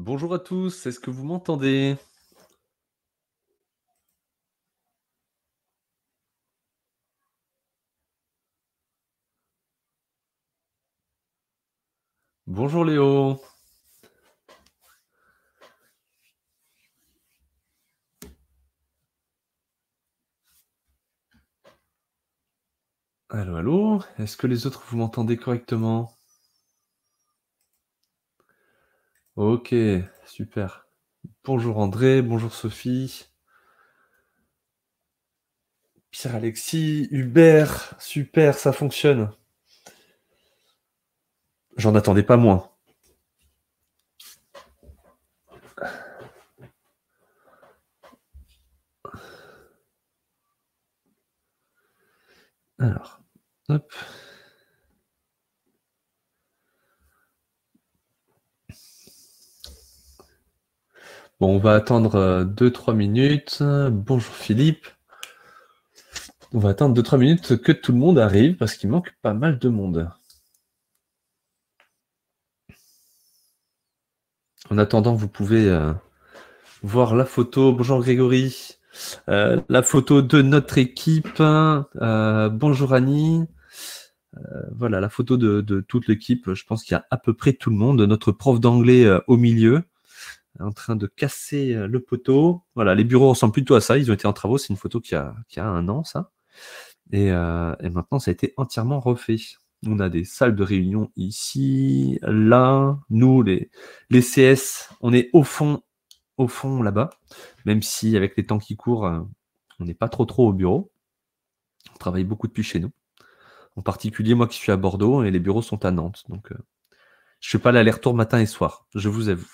Bonjour à tous, est-ce que vous m'entendez? Bonjour Léo. Allô, allô, est-ce que les autres vous m'entendez correctement? Ok, super. Bonjour André, bonjour Sophie, Pierre-Alexis, Hubert, super, ça fonctionne. J'en attendais pas moins. Alors, hop. Bon, on va attendre 2-3 minutes. Bonjour Philippe. On va attendre 2-3 minutes que tout le monde arrive parce qu'il manque pas mal de monde. En attendant, vous pouvez voir la photo. Bonjour Grégory. La photo de notre équipe. Bonjour Annie. Voilà, la photo de toute l'équipe. Je pense qu'il y a à peu près tout le monde. Notre prof d'anglais au milieu, en train de casser le poteau. Voilà, les bureaux ressemblent plutôt à ça. Ils ont été en travaux. C'est une photo qui a 1 an, ça. Et maintenant, ça a été entièrement refait. On a des salles de réunion ici, là. Nous, les CS, on est au fond là-bas. Même si, avec les temps qui courent, on n'est pas trop au bureau. On travaille beaucoup depuis chez nous. En particulier, moi qui suis à Bordeaux et les bureaux sont à Nantes. Donc, je ne fais pas l'aller-retour matin et soir, je vous avoue.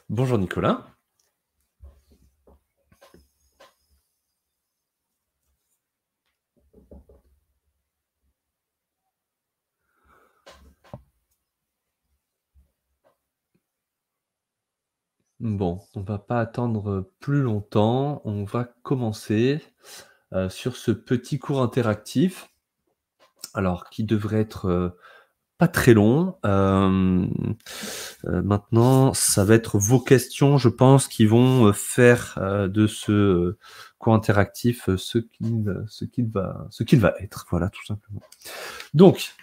Bonjour Nicolas. Bon, on va pas attendre plus longtemps. On va commencer sur ce petit cours interactif. Alors, qui devrait être pas très long. Maintenant, ça va être vos questions, je pense, qui vont faire de ce cours interactif ce qu'il va être. Voilà, tout simplement. Donc,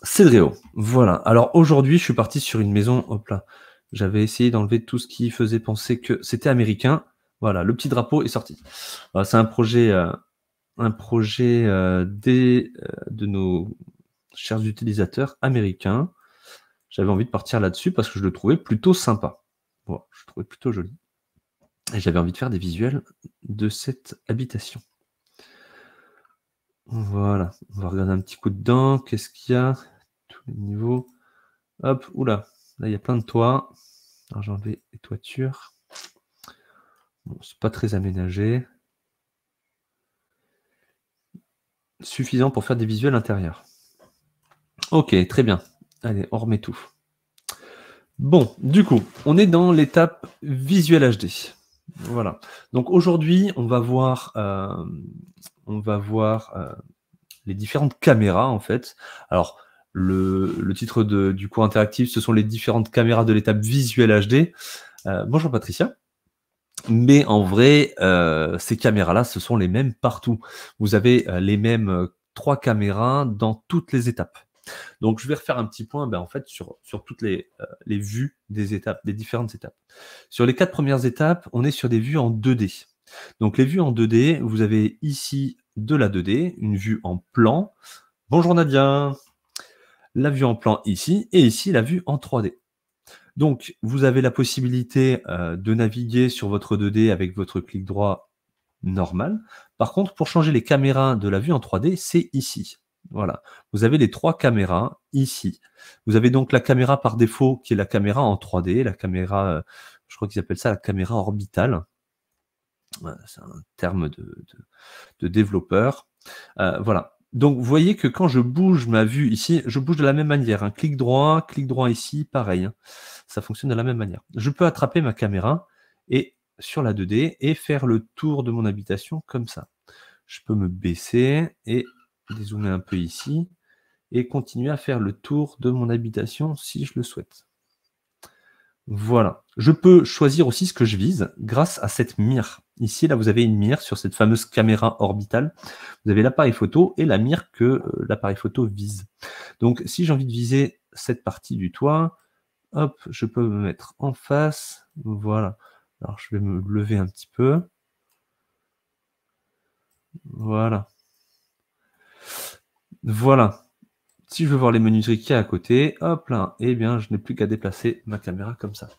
Cédréo, voilà. Alors aujourd'hui, je suis parti sur une maison, hop là. J'avais essayé d'enlever tout ce qui faisait penser que c'était américain. Voilà, le petit drapeau est sorti. Voilà, c'est un projet de nos chers utilisateurs américains. J'avais envie de partir là-dessus parce que je le trouvais plutôt sympa. Voilà, je le trouvais plutôt joli. Et j'avais envie de faire des visuels de cette habitation. Voilà, on va regarder un petit coup dedans. Qu'est-ce qu'il y a? Tous les niveaux. Hop, oula, là il y a plein de toits. Alors j'ai enlevé les toitures. Bon, c'est pas très aménagé. Suffisant pour faire des visuels intérieurs. Ok, très bien. Allez, on remet tout. Bon, du coup, on est dans l'étape visuel HD. Voilà. Donc aujourd'hui, on va voir les différentes caméras en fait. Alors, le titre du cours interactif, ce sont les différentes caméras de l'étape visuel HD. Bonjour Patricia. Mais en vrai, ces caméras-là, ce sont les mêmes partout. Vous avez les mêmes 3 caméras dans toutes les étapes. Donc, je vais refaire un petit point en fait, sur toutes les vues des étapes, des différentes étapes. Sur les 4 premières étapes, on est sur des vues en 2D. Donc, les vues en 2D, vous avez ici de la 2D, une vue en plan. Bonjour Nadia. La vue en plan ici, et ici, la vue en 3D. Donc, vous avez la possibilité de naviguer sur votre 2D avec votre clic droit normal. Par contre, pour changer les caméras de la vue en 3D, c'est ici. Voilà. Vous avez les 3 caméras ici. Vous avez donc la caméra par défaut qui est la caméra en 3D, la caméra, je crois qu'ils appellent ça la caméra orbitale. C'est un terme de développeur. Voilà. Donc, vous voyez que quand je bouge ma vue ici, je bouge de la même manière. Un clic droit ici, pareil. Hein. Ça fonctionne de la même manière. Je peux attraper ma caméra et sur la 2D et faire le tour de mon habitation comme ça. Je peux me baisser et dézoomer un peu ici et continuer à faire le tour de mon habitation si je le souhaite. Voilà. Je peux choisir aussi ce que je vise grâce à cette mire. Ici, là, vous avez une mire sur cette fameuse caméra orbitale. Vous avez l'appareil photo et la mire que l'appareil photo vise. Donc, si j'ai envie de viser cette partie du toit, hop, je peux me mettre en face. Voilà. Alors, je vais me lever un petit peu. Voilà. Voilà. Si je veux voir les menuiseries qu'il y a à côté, hop là, eh bien, je n'ai plus qu'à déplacer ma caméra comme ça.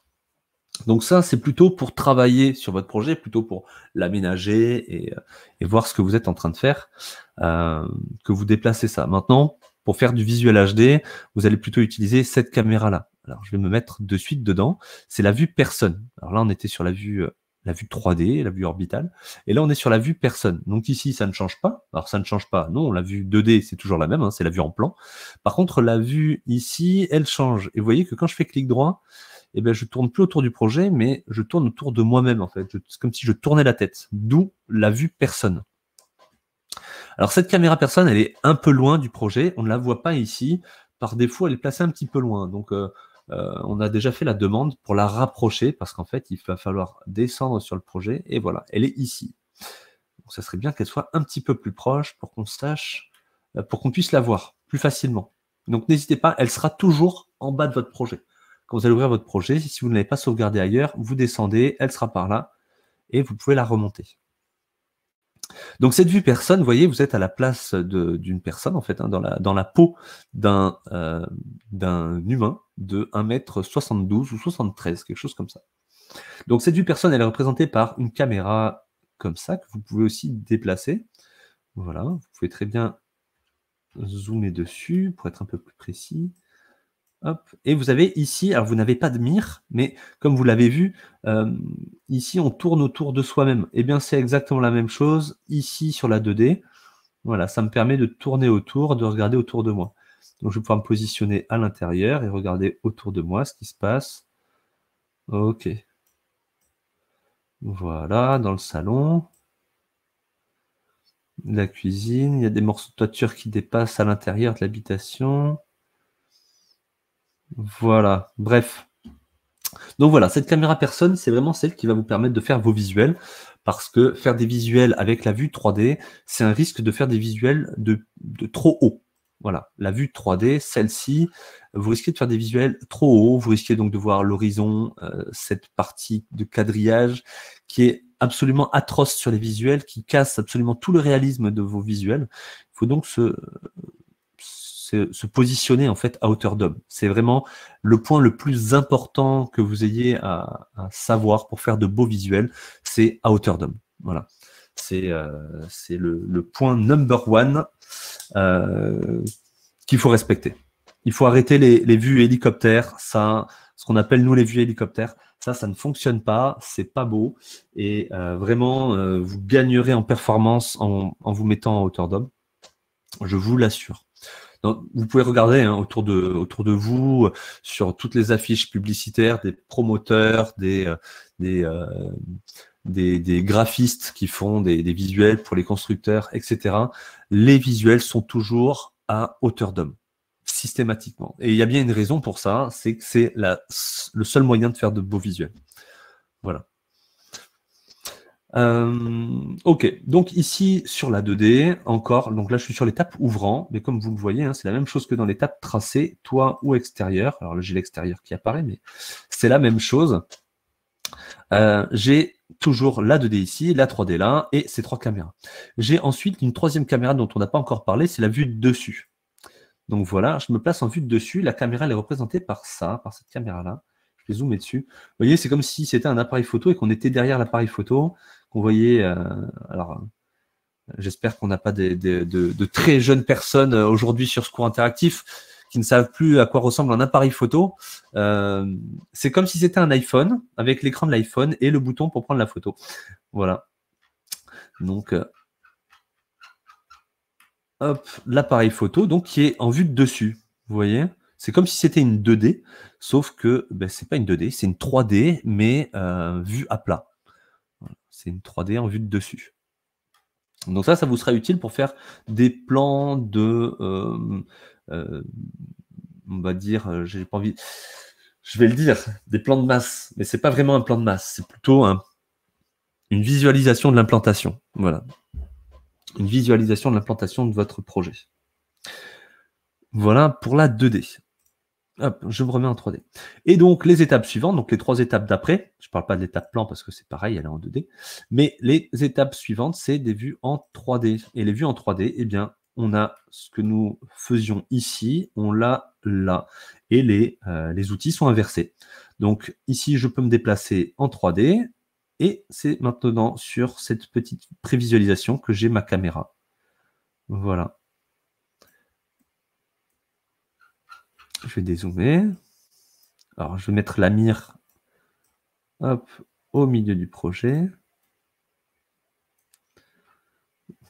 Donc ça, c'est plutôt pour travailler sur votre projet, plutôt pour l'aménager et voir ce que vous êtes en train de faire, que vous déplacez ça. Maintenant, pour faire du visuel HD, vous allez plutôt utiliser cette caméra-là. Alors, je vais me mettre de suite dedans. C'est la vue personne. Alors là, on était sur la vue 3D, la vue orbitale. Et là, on est sur la vue personne. Donc ici, ça ne change pas. Alors, ça ne change pas. Non, la vue 2D, c'est toujours la même. Hein, c'est la vue en plan. Par contre, la vue ici, elle change. Et vous voyez que quand je fais clic droit, eh ben, je tourne plus autour du projet, mais je tourne autour de moi-même, en fait. C'est comme si je tournais la tête. D'où la vue personne. Alors, cette caméra personne, elle est un peu loin du projet. On ne la voit pas ici. Par défaut, elle est placée un petit peu loin. Donc, on a déjà fait la demande pour la rapprocher parce qu'en fait, il va falloir descendre sur le projet. Et voilà, elle est ici. Donc, ça serait bien qu'elle soit un petit peu plus proche pour qu'on sache, pour qu'on puisse la voir plus facilement. Donc, n'hésitez pas, elle sera toujours en bas de votre projet. Quand vous allez ouvrir votre projet, si vous ne l'avez pas sauvegardé ailleurs, vous descendez, elle sera par là, et vous pouvez la remonter. Donc cette vue personne, vous voyez, vous êtes à la place d'une personne, en fait, hein, dans la peau d'un humain de 1m72 ou 73, quelque chose comme ça. Donc cette vue personne, elle est représentée par une caméra comme ça, que vous pouvez aussi déplacer. Voilà, vous pouvez très bien zoomer dessus pour être un peu plus précis. Hop. Et vous avez ici, alors vous n'avez pas de mire, mais comme vous l'avez vu, ici on tourne autour de soi-même. Eh bien c'est exactement la même chose ici sur la 2D. Voilà, ça me permet de tourner autour, de regarder autour de moi. Donc je vais pouvoir me positionner à l'intérieur et regarder autour de moi ce qui se passe. Ok. Voilà, dans le salon. La cuisine, il y a des morceaux de toiture qui dépassent à l'intérieur de l'habitation. Voilà, bref. Donc voilà, cette caméra personne, c'est vraiment celle qui va vous permettre de faire vos visuels, parce que faire des visuels avec la vue 3D, c'est un risque de faire des visuels de trop haut. Voilà, la vue 3D, celle-ci, vous risquez de faire des visuels trop hauts, vous risquez donc de voir l'horizon, cette partie de quadrillage qui est absolument atroce sur les visuels, qui casse absolument tout le réalisme de vos visuels. Il faut donc se positionner en fait à hauteur d'homme. C'est vraiment le point le plus important que vous ayez à savoir pour faire de beaux visuels, c'est à hauteur d'homme. Voilà. C'est le point number one qu'il faut respecter. Il faut arrêter les vues hélicoptères, ça, ce qu'on appelle nous les vues hélicoptères. Ça ne fonctionne pas, c'est pas beau. Et vraiment, vous gagnerez en performance en vous mettant à hauteur d'homme. Je vous l'assure. Donc, vous pouvez regarder hein, autour de vous, sur toutes les affiches publicitaires, des promoteurs, des graphistes qui font des visuels pour les constructeurs, etc. Les visuels sont toujours à hauteur d'homme, systématiquement. Et il y a bien une raison pour ça, c'est que c'est le seul moyen de faire de beaux visuels. Voilà. Ok, donc ici sur la 2D, encore, donc là je suis sur l'étape ouvrant, mais comme vous le voyez, hein, c'est la même chose que dans l'étape tracée, toit ou extérieur. Alors là j'ai l'extérieur qui apparaît, mais c'est la même chose. J'ai toujours la 2D ici, la 3D là, et ces trois caméras. J'ai ensuite une troisième caméra dont on n'a pas encore parlé, c'est la vue de dessus. Donc voilà, je me place en vue de dessus, la caméra elle est représentée par ça, par cette caméra-là. Je vais zoomer dessus. Vous voyez, c'est comme si c'était un appareil photo et qu'on était derrière l'appareil photo, qu'on voyait... alors, j'espère qu'on n'a pas de très jeunes personnes aujourd'hui sur ce cours interactif qui ne savent plus à quoi ressemble un appareil photo. C'est comme si c'était un iPhone, avec l'écran de l'iPhone et le bouton pour prendre la photo. Voilà. Donc, hop, l'appareil photo, donc qui est en vue de dessus. Vous voyez? C'est comme si c'était une 2D, sauf que ben, c'est pas une 2D, c'est une 3D, mais vue à plat. Voilà, c'est une 3D en vue de dessus. Donc ça vous sera utile pour faire des plans de, on va dire, j'ai pas envie, je vais le dire, des plans de masse, mais c'est pas vraiment un plan de masse, c'est plutôt une visualisation de l'implantation. Voilà, une visualisation de l'implantation de votre projet. Voilà pour la 2D. Hop, je me remets en 3D. Et donc, les étapes suivantes, donc les 3 étapes d'après, je ne parle pas de l'étape plan parce que c'est pareil, elle est en 2D, mais les étapes suivantes, c'est des vues en 3D. Et les vues en 3D, eh bien, on a ce que nous faisions ici, on l'a là. Et les outils sont inversés. Donc, ici, je peux me déplacer en 3D, et c'est maintenant sur cette petite prévisualisation que j'ai ma caméra. Voilà. Je vais dézoomer. Alors, je vais mettre la mire hop, au milieu du projet.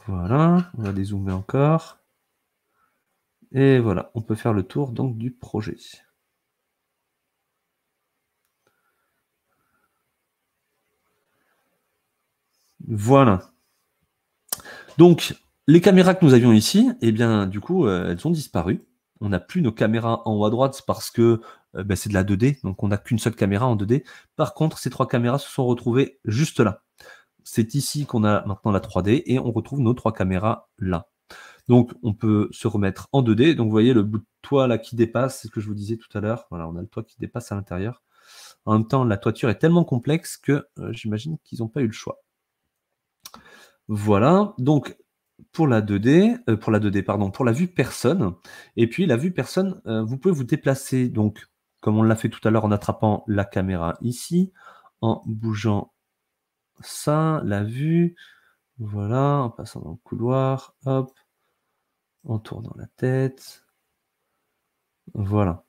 Voilà, on va dézoomer encore. Et voilà, on peut faire le tour donc du projet. Voilà. Donc, les caméras que nous avions ici, eh bien, du coup, elles ont disparu. On n'a plus nos caméras en haut à droite parce que ben, c'est de la 2D, donc on n'a qu'une seule caméra en 2D. Par contre, ces 3 caméras se sont retrouvées juste là. C'est ici qu'on a maintenant la 3D et on retrouve nos 3 caméras là. Donc, on peut se remettre en 2D. Donc, vous voyez le bout de toit là qui dépasse, c'est ce que je vous disais tout à l'heure. Voilà, on a le toit qui dépasse à l'intérieur. En même temps, la toiture est tellement complexe que j'imagine qu'ils n'ont pas eu le choix. Voilà, donc pour la 2D, pour la vue personne. Et puis la vue personne, vous pouvez vous déplacer, donc comme on l'a fait tout à l'heure en attrapant la caméra ici, en bougeant ça, la vue, voilà, en passant dans le couloir, hop, en tournant la tête, voilà.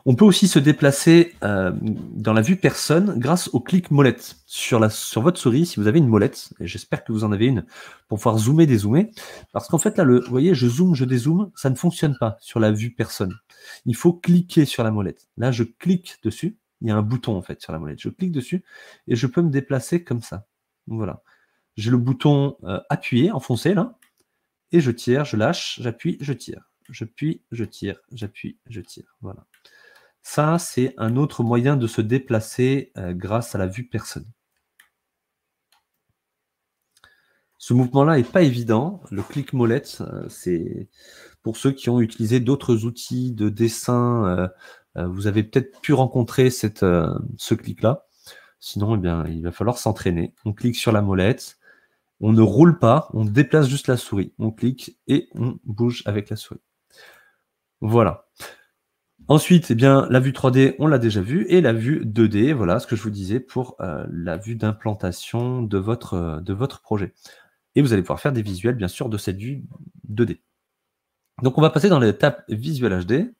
On peut aussi se déplacer dans la vue personne grâce au clic molette sur votre souris, si vous avez une molette, et j'espère que vous en avez une, pour pouvoir zoomer, dézoomer. Parce qu'en fait, là, vous voyez, je zoome, je dézoome, ça ne fonctionne pas sur la vue personne. Il faut cliquer sur la molette. Là, je clique dessus. Il y a un bouton, en fait, sur la molette. Je clique dessus et je peux me déplacer comme ça. Voilà. J'ai le bouton appuyé, enfoncé, là, et je tire, je lâche, j'appuie, je tire. J'appuie, je tire, j'appuie, je tire. Voilà. Ça, c'est un autre moyen de se déplacer grâce à la vue personne. Ce mouvement-là n'est pas évident. Le clic molette, c'est pour ceux qui ont utilisé d'autres outils de dessin. Vous avez peut-être pu rencontrer ce clic-là. Sinon, eh bien, il va falloir s'entraîner. On clique sur la molette. On ne roule pas, on déplace juste la souris. On clique et on bouge avec la souris. Voilà. Ensuite, eh bien, la vue 3D, on l'a déjà vue, et la vue 2D, voilà ce que je vous disais pour la vue d'implantation de votre projet. Et vous allez pouvoir faire des visuels, bien sûr, de cette vue 2D. Donc, on va passer dans l'étape visuel HD,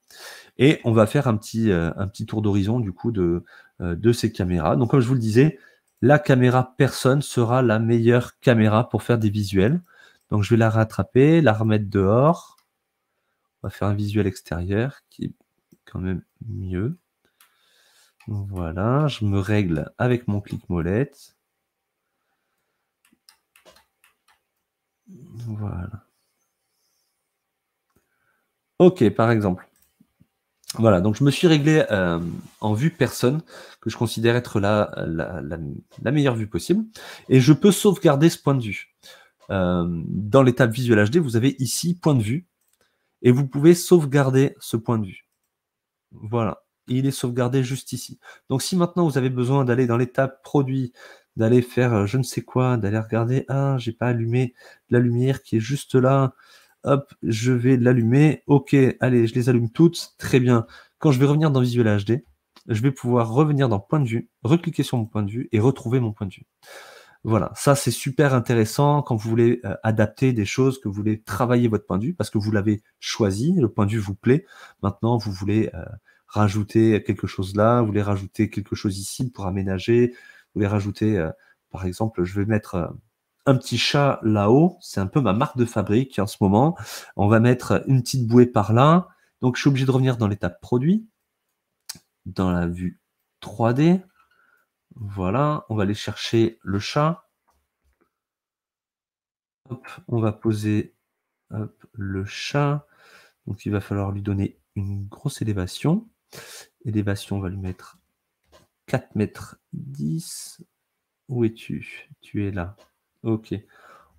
et on va faire un petit tour d'horizon, du coup, de ces caméras. Donc, comme je vous le disais, la caméra personne sera la meilleure caméra pour faire des visuels. Donc, je vais la rattraper, la remettre dehors. On va faire un visuel extérieur qui est quand même mieux. Voilà, je me règle avec mon clic molette. Voilà. Ok, par exemple. Voilà, donc je me suis réglé en vue personne, que je considère être la meilleure vue possible. Et je peux sauvegarder ce point de vue. Dans l'étape visuel HD, vous avez ici point de vue. Et vous pouvez sauvegarder ce point de vue. Voilà. Il est sauvegardé juste ici. Donc si maintenant vous avez besoin d'aller dans l'étape produit, d'aller faire je ne sais quoi, d'aller regarder, ah, j'ai pas allumé la lumière qui est juste là, hop, je vais l'allumer, ok, allez, je les allume toutes, très bien. Quand je vais revenir dans Visual HD, je vais pouvoir revenir dans point de vue, recliquer sur mon point de vue et retrouver mon point de vue. Voilà, ça c'est super intéressant quand vous voulez adapter des choses, que vous voulez travailler votre point de vue, parce que vous l'avez choisi, le point de vue vous plaît. Maintenant, vous voulez rajouter quelque chose là, vous voulez rajouter quelque chose ici pour aménager, vous voulez rajouter, par exemple, je vais mettre un petit chat là-haut. C'est un peu ma marque de fabrique en ce moment. On va mettre une petite bouée par là. Donc, je suis obligé de revenir dans l'étape produit, dans la vue 3D. Voilà, on va aller chercher le chat. Hop, on va poser le chat. Donc, il va falloir lui donner une grosse élévation. Élévation, on va lui mettre 4 mètres 10. Où es-tu? Tu es là. Ok.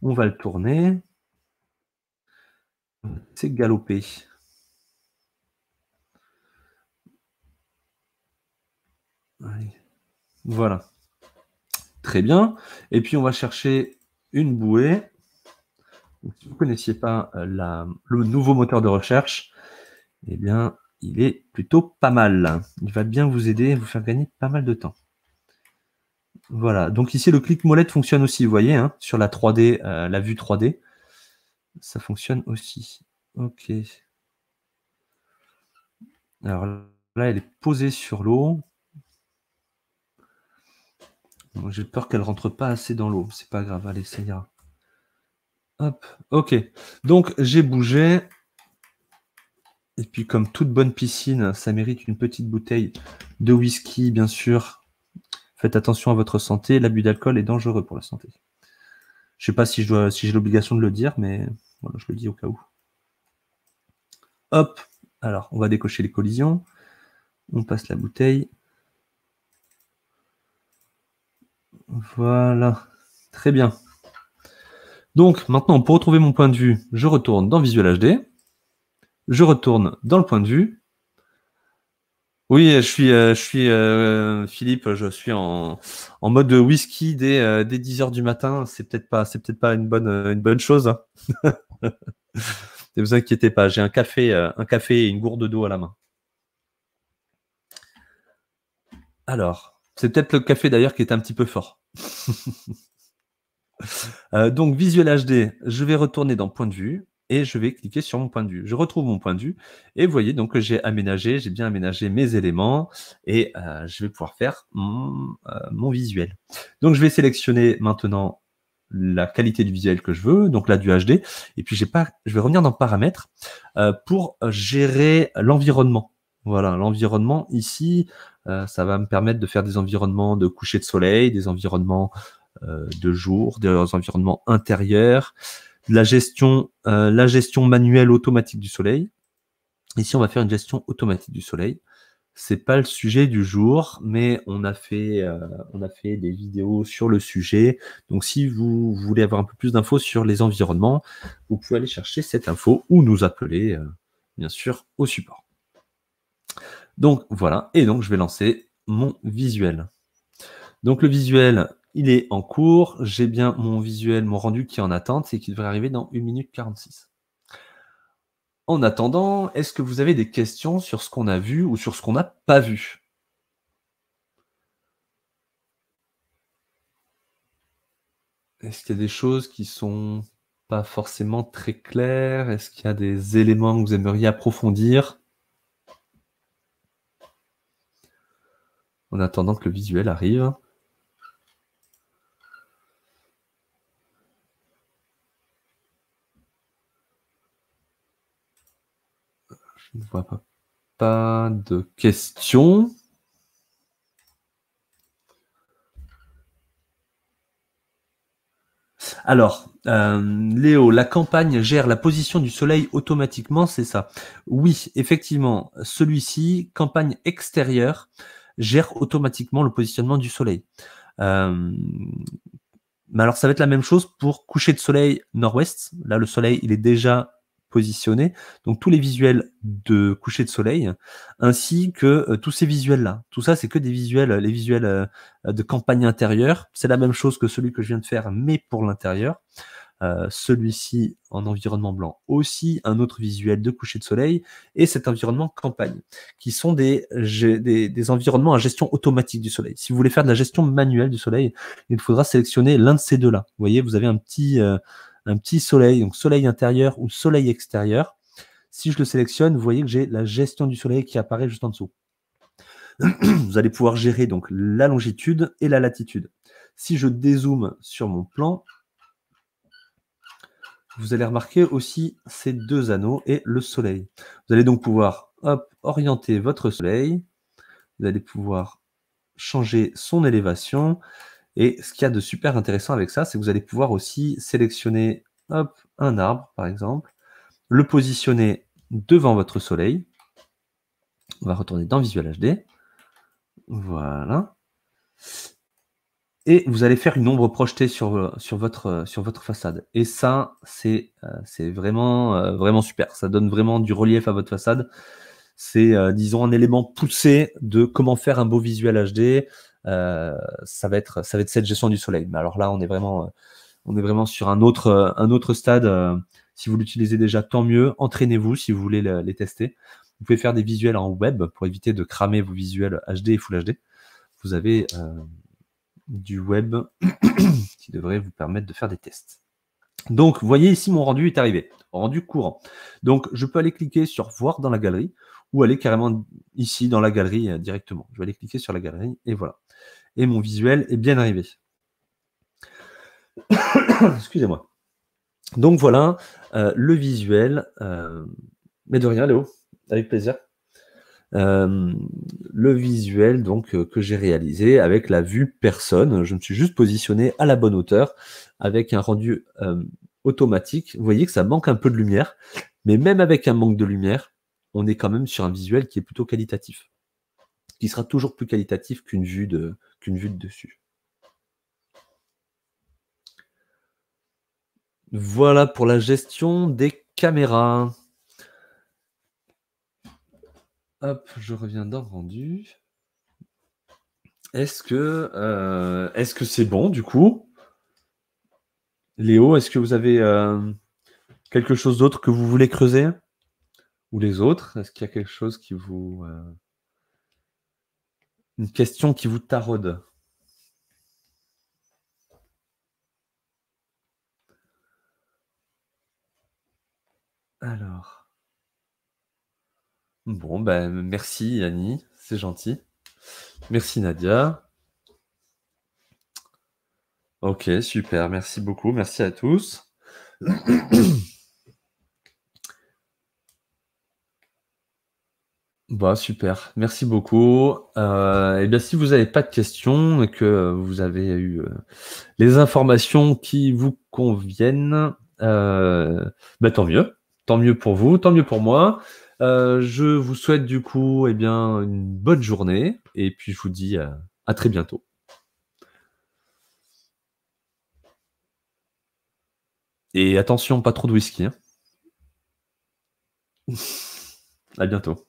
On va le tourner. C'est galopé. Allez. Voilà. Très bien. Et puis, on va chercher une bouée. Donc, si vous ne connaissiez pas le nouveau moteur de recherche, eh bien, il est plutôt pas mal. Il va bien vous aider, vous faire gagner pas mal de temps. Voilà. Donc ici, le clic molette fonctionne aussi, vous voyez, hein, sur la 3D, la vue 3D. Ça fonctionne aussi. Ok. Alors là, elle est posée sur l'eau. J'ai peur qu'elle rentre pas assez dans l'eau. C'est pas grave, allez, ça ira. Hop, ok. Donc, j'ai bougé. Et puis, comme toute bonne piscine, ça mérite une petite bouteille de whisky, bien sûr. Faites attention à votre santé. L'abus d'alcool est dangereux pour la santé. Je ne sais pas si j'ai l'obligation de le dire, mais voilà, je le dis au cas où. Hop. Alors, on va décocher les collisions. On passe la bouteille. Voilà. Très bien. Donc, maintenant, pour retrouver mon point de vue, je retourne dans Visual HD. Je retourne dans le point de vue. Oui, je suis Philippe, je suis en mode whisky dès 10 h du matin. C'est peut-être pas une bonne chose, hein. Ne vous inquiétez pas, j'ai un café et une gourde d'eau à la main. Alors, c'est peut-être le café d'ailleurs qui est un petit peu fort. Donc, Visual HD, je vais retourner dans point de vue et je vais cliquer sur mon point de vue. Je retrouve mon point de vue et vous voyez donc que j'ai bien aménagé mes éléments et je vais pouvoir faire mon visuel. Donc, je vais sélectionner maintenant la qualité du visuel que je veux, donc là du HD, et puis je vais revenir dans paramètres pour gérer l'environnement. Voilà, l'environnement ici, ça va me permettre de faire des environnements de coucher de soleil, des environnements de jour, des environnements intérieurs, la gestion manuelle automatique du soleil. Ici, on va faire une gestion automatique du soleil. C'est pas le sujet du jour, mais on a fait des vidéos sur le sujet. Donc, si vous voulez avoir un peu plus d'infos sur les environnements, vous pouvez aller chercher cette info ou nous appeler, bien sûr, au support. Donc, voilà. Et donc, je vais lancer mon visuel. Donc, le visuel, il est en cours. J'ai bien mon visuel, mon rendu qui est en attente et qui devrait arriver dans 1 minute 46. En attendant, est-ce que vous avez des questions sur ce qu'on a vu ou sur ce qu'on n'a pas vu? Est-ce qu'il y a des choses qui sont pas forcément très claires? Est-ce qu'il y a des éléments que vous aimeriez approfondir? En attendant que le visuel arrive. Je ne vois pas de questions. Alors, Léo, la campagne gère la position du soleil automatiquement, c'est ça? Oui, effectivement, celui-ci, campagne extérieure, gère automatiquement le positionnement du soleil. Mais alors, ça va être la même chose pour coucher de soleil nord-ouest. Là, le soleil, il est déjà positionné. Donc, tous les visuels de coucher de soleil, ainsi que tous ces visuels-là. Tout ça, c'est que des visuels, les visuels de campagne intérieure. C'est la même chose que celui que je viens de faire, mais pour l'intérieur. Celui-ci en environnement blanc aussi, un autre visuel de coucher de soleil, et cet environnement campagne, qui sont des environnements à gestion automatique du soleil. Si vous voulez faire de la gestion manuelle du soleil, il faudra sélectionner l'un de ces deux-là. Vous voyez, vous avez un petit soleil, donc soleil intérieur ou soleil extérieur. Si je le sélectionne, vous voyez que j'ai la gestion du soleil qui apparaît juste en dessous. Vous allez pouvoir gérer donc la longitude et la latitude. Si je dézoome sur mon plan, vous allez remarquer aussi ces deux anneaux et le soleil. Vous allez donc pouvoir orienter votre soleil. Vous allez pouvoir changer son élévation. Et ce qu'il y a de super intéressant avec ça, c'est que vous allez pouvoir aussi sélectionner un arbre, par exemple, le positionner devant votre soleil. On va retourner dans Visual HD. Voilà. Et vous allez faire une ombre projetée sur votre façade. Et ça, c'est vraiment super. Ça donne vraiment du relief à votre façade. C'est, disons, un élément poussé de comment faire un beau visuel HD. Ça va être cette gestion du soleil. Mais alors là, on est vraiment sur un autre stade. Si vous l'utilisez déjà, tant mieux. Entraînez-vous si vous voulez les tester. Vous pouvez faire des visuels en web pour éviter de cramer vos visuels HD et Full HD. Vous avez du web qui devrait vous permettre de faire des tests. Donc, vous voyez ici, mon rendu est arrivé, rendu courant. Donc, je peux aller cliquer sur voir dans la galerie ou aller carrément ici dans la galerie directement. Je vais aller cliquer sur la galerie et voilà. Et mon visuel est bien arrivé. Excusez-moi. Donc voilà, le visuel. Mais de rien, Léo, avec plaisir. Le visuel donc que j'ai réalisé avec la vue personne. Je me suis juste positionné à la bonne hauteur avec un rendu automatique. Vous voyez que ça manque un peu de lumière, mais même avec un manque de lumière, on est quand même sur un visuel qui est plutôt qualitatif, qui sera toujours plus qualitatif qu'une vue de dessus. Voilà pour la gestion des caméras. Hop, je reviens dans le rendu. Est-ce que c'est bon du coup? Léo, est-ce que vous avez quelque chose d'autre que vous voulez creuser? Ou les autres? Est-ce qu'il y a quelque chose qui vous... une question qui vous taraude? Alors... Bon, ben merci Annie, c'est gentil. Merci Nadia. Ok, super, merci beaucoup, merci à tous. Bah, super, merci beaucoup. Et bien, si vous n'avez pas de questions et que vous avez eu les informations qui vous conviennent, bah, tant mieux. Tant mieux pour vous, tant mieux pour moi. Je vous souhaite du coup eh bien, une bonne journée et puis je vous dis à très bientôt. Et attention, pas trop de whisky, hein. À bientôt.